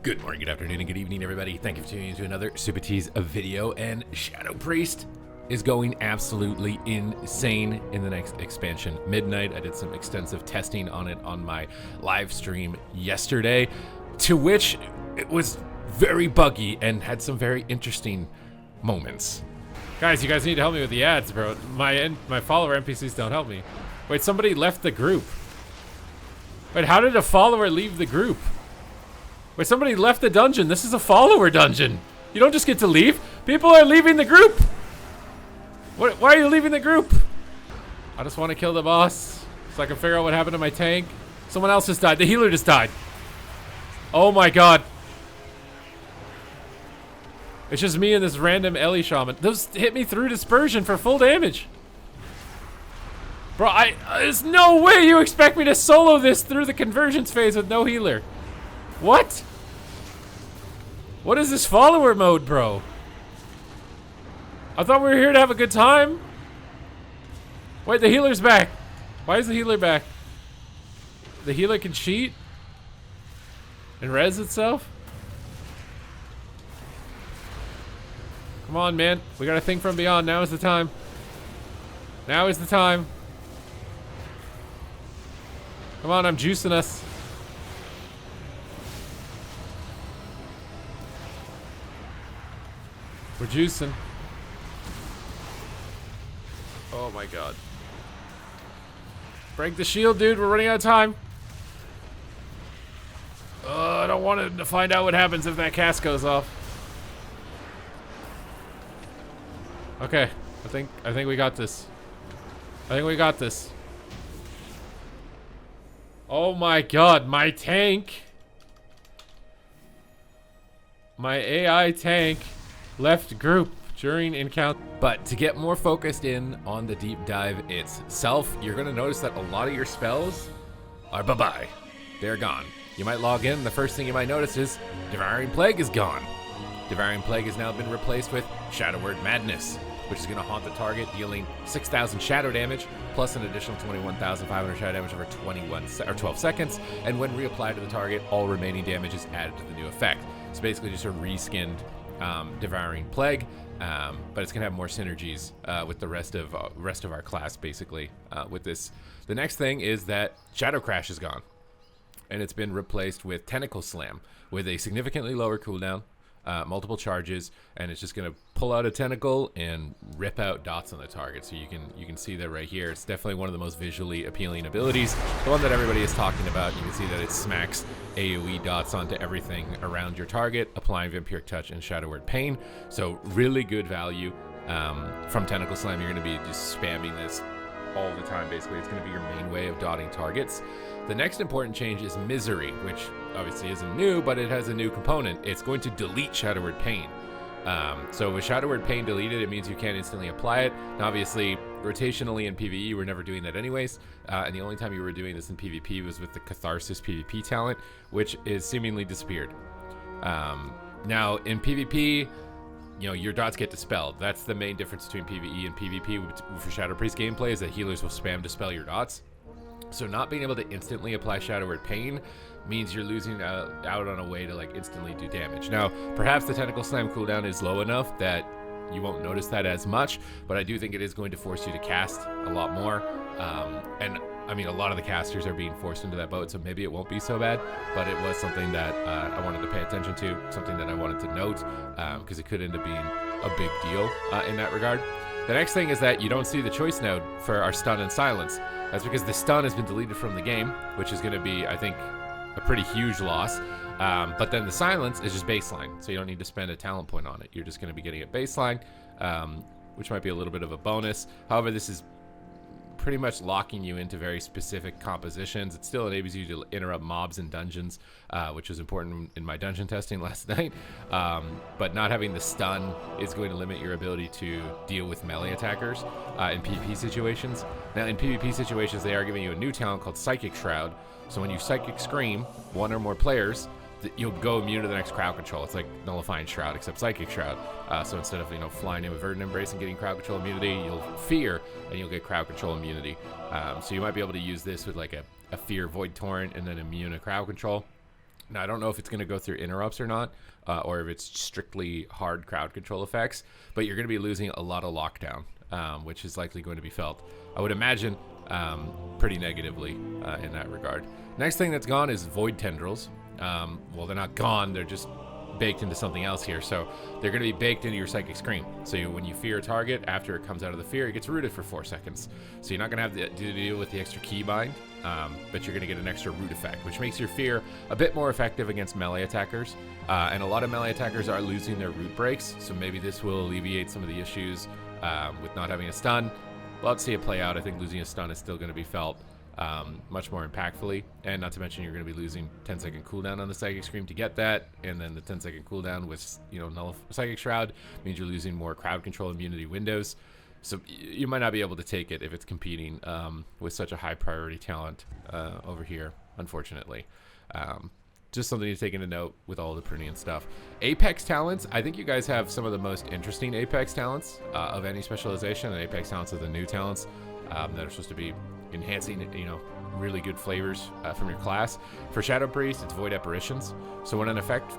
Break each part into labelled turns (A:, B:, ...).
A: Good morning, good afternoon, and good evening, everybody. Thank you for tuning in to another Supatease video. And Shadow Priest is going absolutely insane in the next expansion. Midnight, I did some extensive testing on it on my live stream yesterday, to which it was very buggy and had some very interesting moments. Guys, you guys need to help me with the ads, bro. My follower NPCs don't help me. Wait, somebody left the group. Wait, how did a follower leave the group? Wait, somebody left the dungeon. This is a follower dungeon. You don't just get to leave. People are leaving the group. Why are you leaving the group? I just want to kill the boss so I can figure out what happened to my tank. Someone else just died. The healer just died. Oh my god. It's just me and this random Ellie shaman. Those hit me through dispersion for full damage. Bro, there's no way you expect me to solo this through the convergence phase with no healer. What? What is this follower mode, bro? I thought we were here to have a good time. Wait, the healer's back. Why is the healer back? The healer can cheat and res itself? Come on, man. We gotta think from beyond. Now is the time. Now is the time. Come on, I'm juicing us. We're juicing. Oh my god. Break the shield, dude. We're running out of time. I don't want to find out what happens if that cast goes off. Okay. I think we got this. I think we got this. Oh my god, my tank. My AI tank left group during encounter. But to get more focused in on the deep dive itself, you're going to notice that a lot of your spells are bye-bye. They're gone. You might log in, and the first thing you might notice is Devouring Plague is gone. Devouring Plague has now been replaced with Shadow Word Madness, which is going to haunt the target, dealing 6,000 shadow damage, plus an additional 21,500 shadow damage over 12 seconds. And when reapplied to the target, all remaining damage is added to the new effect. It's basically just a reskinned Devouring Plague, but it's gonna have more synergies with the rest of our class, basically. With this, the next thing is that Shadow Crash is gone, and it's been replaced with Tentacle Slam, with a significantly lower cooldown, multiple charges, and it's just gonna pull out a tentacle and rip out dots on the target. So you can see that right here. It's definitely one of the most visually appealing abilities, the one that everybody is talking about. You can see that it smacks AoE dots onto everything around your target, applying Vampiric Touch and Shadow Word Pain. So really good value from Tentacle Slam. You're gonna be just spamming this all the time. Basically, it's gonna be your main way of dotting targets. The next important change is Misery, which obviously isn't new, but it has a new component. It's going to delete Shadow Word Pain. So with Shadow Word Pain deleted, it means you can't instantly apply it. Now, obviously, rotationally in PvE, we're never doing that anyways. And the only time you were doing this in PvP was with the Catharsis PvP talent, which is seemingly disappeared. Now, in PvP, you know, your dots get dispelled. That's the main difference between PvE and PvP for Shadow Priest gameplay, is that healers will spam dispel your dots. So not being able to instantly apply Shadow Word Pain means you're losing out on a way to like instantly do damage. Now, perhaps the Tentacle Slam cooldown is low enough that you won't notice that as much, but I do think it is going to force you to cast a lot more. And I mean, a lot of the casters are being forced into that boat, so maybe it won't be so bad, but it was something that I wanted to pay attention to, something that I wanted to note, because it could end up being a big deal in that regard. The next thing is that you don't see the choice node for our stun and silence. That's because the stun has been deleted from the game, which is going to be, I think, a pretty huge loss. But then the silence is just baseline, so you don't need to spend a talent point on it. You're just going to be getting it baseline, which might be a little bit of a bonus. However, this is pretty much locking you into very specific compositions. It still enables you to interrupt mobs in dungeons, which was important in my dungeon testing last night. But not having the stun is going to limit your ability to deal with melee attackers in PvP situations. Now, in PvP situations, they are giving you a new talent called Psychic Shroud. So when you Psychic Scream one or more players, you'll go immune to the next crowd control. It's like Nullifying Shroud, except Psychic Shroud. So instead of, flying in with Verdant Embrace and getting crowd control immunity, you'll Fear and you'll get crowd control immunity. So you might be able to use this with like a Fear Void Torrent and then immune to crowd control. Now, I don't know if it's going to go through interrupts or not, or if it's strictly hard crowd control effects, but you're going to be losing a lot of lockdown, which is likely going to be felt, I would imagine, pretty negatively in that regard. Next thing that's gone is void tendrils. Well, they're not gone, they're just baked into something else here. So they're going to be baked into your psychic scream. So when you fear a target, after it comes out of the fear, it gets rooted for 4 seconds. So you're not going to have to deal with the extra keybind, but you're going to get an extra root effect, which makes your fear a bit more effective against melee attackers. And a lot of melee attackers are losing their root breaks, so maybe this will alleviate some of the issues with not having a stun. Well, let's see it play out. I think losing a stun is still going to be felt much more impactfully, and not to mention you're going to be losing 10-second cooldown on the psychic scream to get that, and then the 10-second cooldown with null psychic shroud means you're losing more crowd control immunity windows, so you might not be able to take it if it's competing with such a high priority talent over here, unfortunately. Just something to take into note with all the pruning and stuff. Apex talents, I think you guys have some of the most interesting Apex talents of any specialization, and Apex talents are the new talents that are supposed to be enhancing, really good flavors from your class. For Shadow Priest, it's Void Apparitions. So when an effect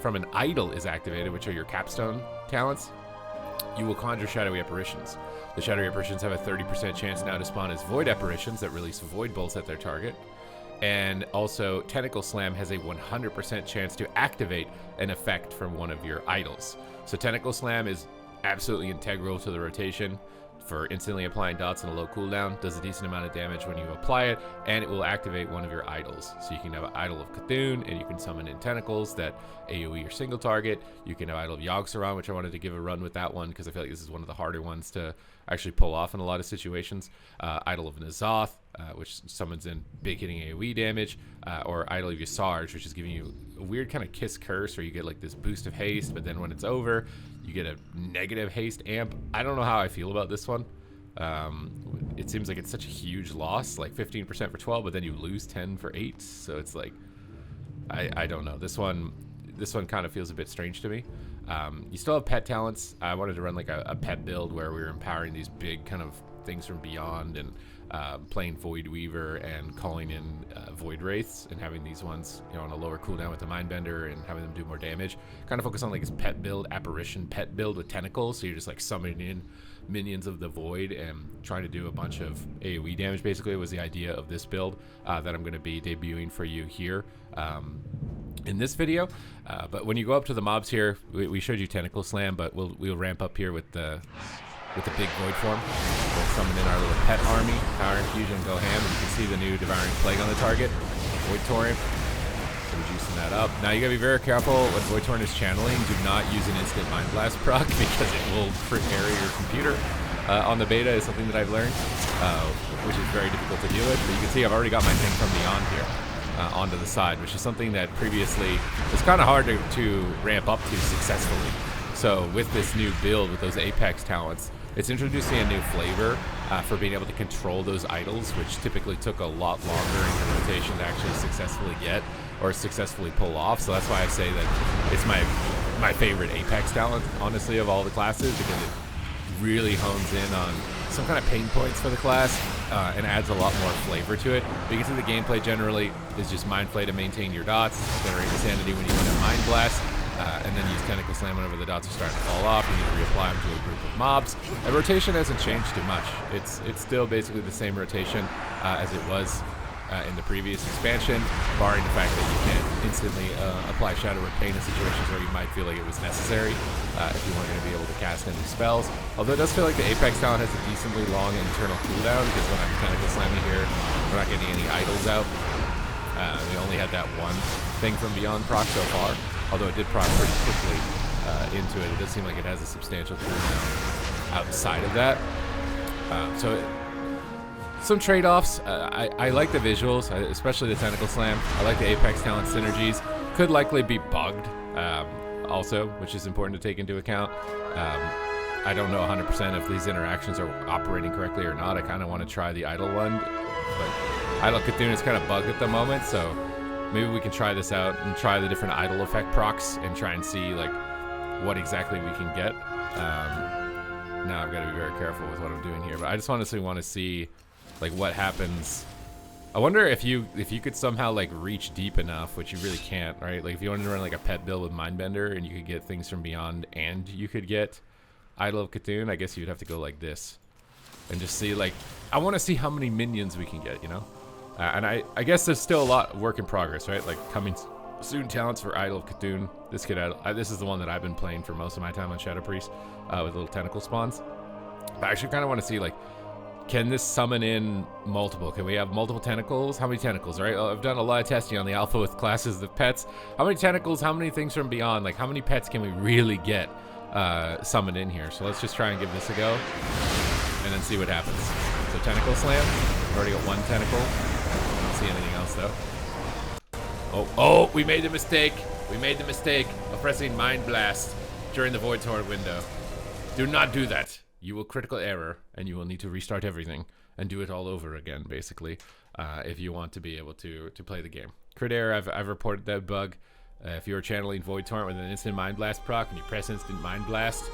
A: from an idol is activated, which are your capstone talents, you will conjure Shadowy Apparitions. The Shadowy Apparitions have a 30% chance now to spawn as Void Apparitions that release Void Bolts at their target. And also, Tentacle Slam has a 100% chance to activate an effect from one of your idols. So Tentacle Slam is absolutely integral to the rotation for instantly applying dots in a low cooldown. Does a decent amount of damage when you apply it, and it will activate one of your idols. So you can have an Idol of Cthulhu, and you can summon in Tentacles that AoE your single target. You can have Idol of Yogg-Saron, which I wanted to give a run with that one because I feel like this is one of the harder ones to actually pull off in a lot of situations. Idol of N'Zoth, which summons in big hitting AoE damage, or Idol of Yasarj, which is giving you a weird kind of kiss curse where you get like this boost of haste, but then when it's over, you get a negative haste amp. I don't know how I feel about this one. It seems like it's such a huge loss, like 15% for 12, but then you lose 10 for 8. So it's like, I don't know. This one kind of feels a bit strange to me. You still have pet talents. I wanted to run like a pet build where we were empowering these big kind of things from beyond and playing Void Weaver and calling in Void Wraiths and having these ones on a lower cooldown with the Mindbender and having them do more damage. Kind of focus on like this pet build, apparition pet build with tentacles, so you're just like summoning in minions of the Void and trying to do a bunch of AoE damage. Basically was the idea of this build that I'm going to be debuting for you here in this video. But when you go up to the mobs here, we showed you Tentacle Slam, but we'll ramp up here with the big Void form. We'll summon in our little pet army, Power Infusion, go ham, and you can see the new Devouring Plague on the target. Void Torrent, so we're juicing that up. Now you gotta be very careful when Void Torrent is channeling. Do not use an instant Mind Blast proc because it will crit carry your computer. On the beta is something that I've learned, which is very difficult to deal with. But you can see I've already got my thing from beyond here onto the side, which is something that previously was kind of hard to ramp up to successfully. So with this new build, with those Apex talents, it's introducing a new flavor for being able to control those idols, which typically took a lot longer in the rotation to actually successfully get or successfully pull off. So that's why I say that it's my favorite Apex talent, honestly, of all the classes, because it really hones in on some kind of pain points for the class and adds a lot more flavor to it. But you can see the gameplay generally is just Mind Flay to maintain your dots, generate insanity when you want to Mind Blast, and then use Tentacle Slam whenever the dots are starting to fall off. You need to reapply them to a group of mobs. The rotation hasn't changed too much. It's still basically the same rotation as it was in the previous expansion, barring the fact that you can't instantly apply Shadow of Pain in situations where you might feel like it was necessary if you weren't going to be able to cast any spells. Although it does feel like the Apex talent has a decently long internal cooldown, because when I'm Tentacle Slamming here, we're not getting any idols out. We only had that one thing from Beyond proc so far, although it did proc pretty quickly into it. It does seem like it has a substantial cooldown outside of that. Some trade-offs. I like the visuals, especially the Tentacle Slam. I like the Apex talent synergies. Could likely be bugged also, which is important to take into account. I don't know 100% if these interactions are operating correctly or not. I kind of want to try the Idol one, but Idol Cthulhu is kind of bugged at the moment, so maybe we can try this out and try the different Idol effect procs and try and see like what exactly we can get. Now I've got to be very careful with what I'm doing here, but I just honestly want to see like what happens I wonder if you could somehow like reach deep enough, which you really can't, right? Like if you wanted to run like a pet build with Mindbender and you could get things from beyond and you could get Idol of Cthulhu, I guess you'd have to go like this and just see like, I want to see how many minions we can get, you know? And I guess there's still a lot of work in progress, right? Like coming soon talents for Idol of Cthulhu. This could add, this is the one that I've been playing for most of my time on Shadow Priest with little tentacle spawns. But I actually kind of want to see like, can this summon in multiple? Can we have multiple tentacles? How many tentacles, right? I've done a lot of testing on the alpha with classes of pets. How many tentacles? How many things from beyond? Like how many pets can we really get summoned in here? So let's just try and give this a go and then see what happens. So tentacle slam. I've already got one tentacle. I don't see anything else though. Oh, we made the mistake. We made the mistake of pressing Mind Blast during the Void Torrent window. Do not do that. You will critical error, and you will need to restart everything and do it all over again, basically, if you want to be able to play the game. Crit error, I've reported that bug. If you're channeling Void Torrent with an instant Mind Blast proc and you press instant Mind Blast,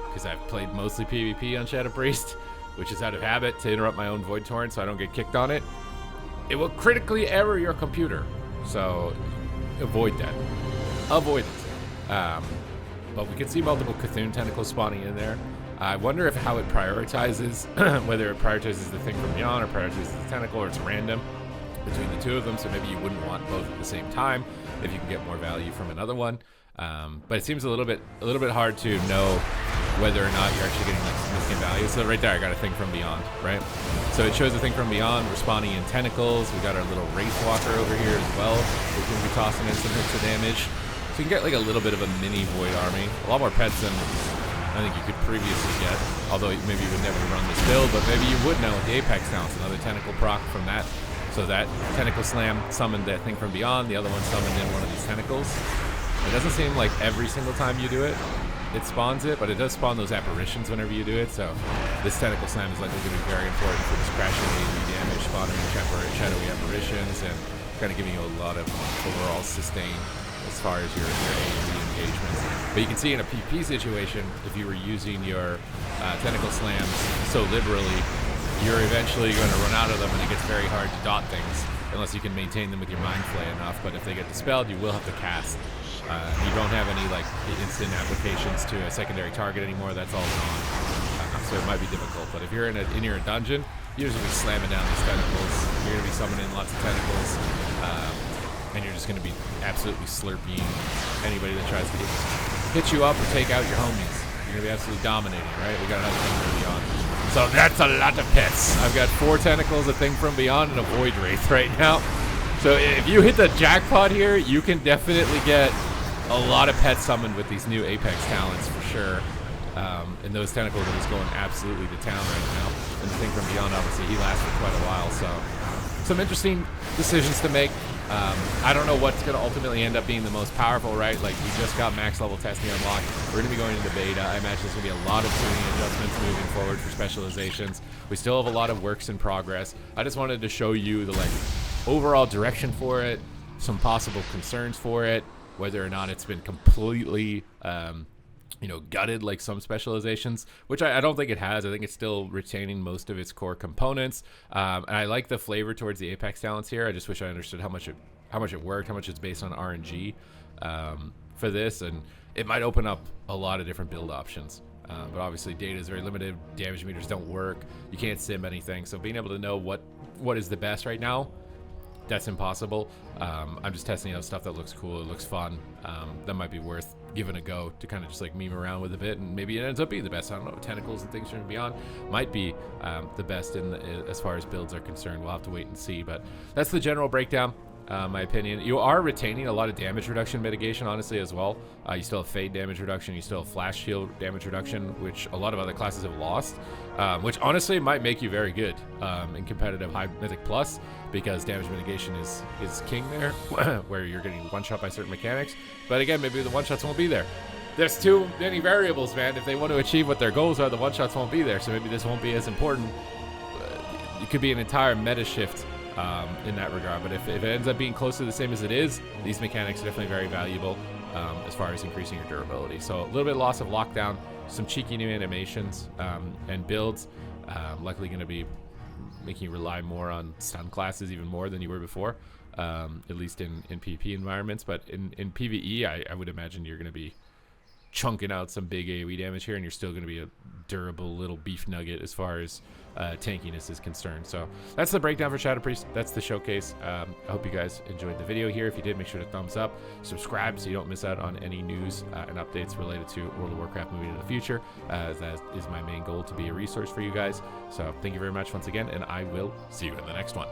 A: because I've played mostly PvP on Shadow Priest, which is out of habit to interrupt my own Void Torrent so I don't get kicked on it, it will critically error your computer. So avoid that. Avoid it. But we can see multiple Cthulhu tentacles spawning in there. I wonder if how it prioritizes, whether it prioritizes the thing from beyond or prioritizes the tentacle, or it's random between the two of them. So maybe you wouldn't want both at the same time if you can get more value from another one. But it seems a little bit hard to know whether or not you're actually getting like significant value. So right there, I got a thing from beyond, right? So it shows a thing from beyond responding in tentacles. We got our little Wraith Walker over here as well. We're going to be tossing in some hits of damage. So you can get like a little bit of a mini Void army. A lot more pets than I think you could previously get, although maybe you would never run this build, but maybe you would know with the Apex Talents, another tentacle proc from that. So that tentacle slam summoned that thing from beyond, the other one summoned in one of these tentacles. It doesn't seem like every single time you do it, it spawns it, but it does spawn those apparitions whenever you do it, so this tentacle slam is likely going to be very important for this crashing AoE damage, spawning shadowy apparitions, and kind of giving you a lot of overall sustain as far as your AoE engagements. But you can see in a PP situation, if you were using your tentacle slams so liberally, you're eventually going to run out of them and it gets very hard to dot things unless you can maintain them with your Mind Flay enough. But if they get dispelled, you will have to cast. You don't have any like instant applications to a secondary target anymore. That's all gone. So it might be difficult. But if you're in a dungeon, you're just going to be slamming down these tentacles. You're going to be summoning lots of tentacles. And you're just going to be absolutely slurping anybody that tries to hit you up or take out your homies. You're going to be absolutely dominating, right? We got another thing from beyond. So that's a lot of pets. I've got 4 tentacles, a thing from beyond, and a Void Wraith right now. So if you hit the jackpot here, you can definitely get a lot of pets summoned with these new Apex Talents for sure. And those tentacles are just going absolutely to town right now. And the thing from beyond, obviously, he lasts for quite a while. So some interesting decisions to make. I don't know what's going to ultimately end up being the most powerful, right? Like, we just got max level testing unlocked. We're going to be going into beta. I imagine there's going to be a lot of tuning adjustments moving forward for specializations. We still have a lot of works in progress. I just wanted to show you the like overall direction for it, some possible concerns for it, whether or not it's been completely gutted like some specializations, which I don't think it has. I think it's still retaining most of its core components. And I like the flavor towards the Apex Talents here. I just wish I understood how much it worked, how much it's based on RNG for this, and it might open up a lot of different build options. But obviously data is very limited. Damage meters don't work. You can't sim anything. So being able to know what is the best right now, that's impossible. I'm just testing out stuff that looks cool, it looks fun. That might be worth giving a go to kind of just like meme around with a bit, and maybe it ends up being the best. I don't know, tentacles and things from beyond might be the best as far as builds are concerned. We'll have to wait and see, but that's the general breakdown. My opinion. You are retaining a lot of damage reduction mitigation, honestly, as well. You still have fade damage reduction, you still have flash shield damage reduction, which a lot of other classes have lost, which honestly might make you very good in competitive high mythic plus, because damage mitigation is king there, where you're getting one shot by certain mechanics. But again, maybe the one shots won't be there. There's too many variables, man. If they want to achieve what their goals are, the one shots won't be there. So maybe this won't be as important. It could be an entire meta shift in that regard, but if it ends up being close to the same as it is, these mechanics are definitely very valuable as far as increasing your durability. So a little bit of loss of lockdown, some cheeky new animations and builds, likely going to be making you rely more on stun classes even more than you were before, at least in PvP environments. But in PvE, I would imagine you're going to be chunking out some big AoE damage here, and you're still going to be a durable little beef nugget as far as tankiness is concerned. So that's the breakdown for Shadow Priest. That's the showcase. I hope you guys enjoyed the video here. If you did, make sure to thumbs up, subscribe so you don't miss out on any news and updates related to World of Warcraft moving into the future, as that is my main goal, to be a resource for you guys. So thank you very much once again, and I will see you in the next one.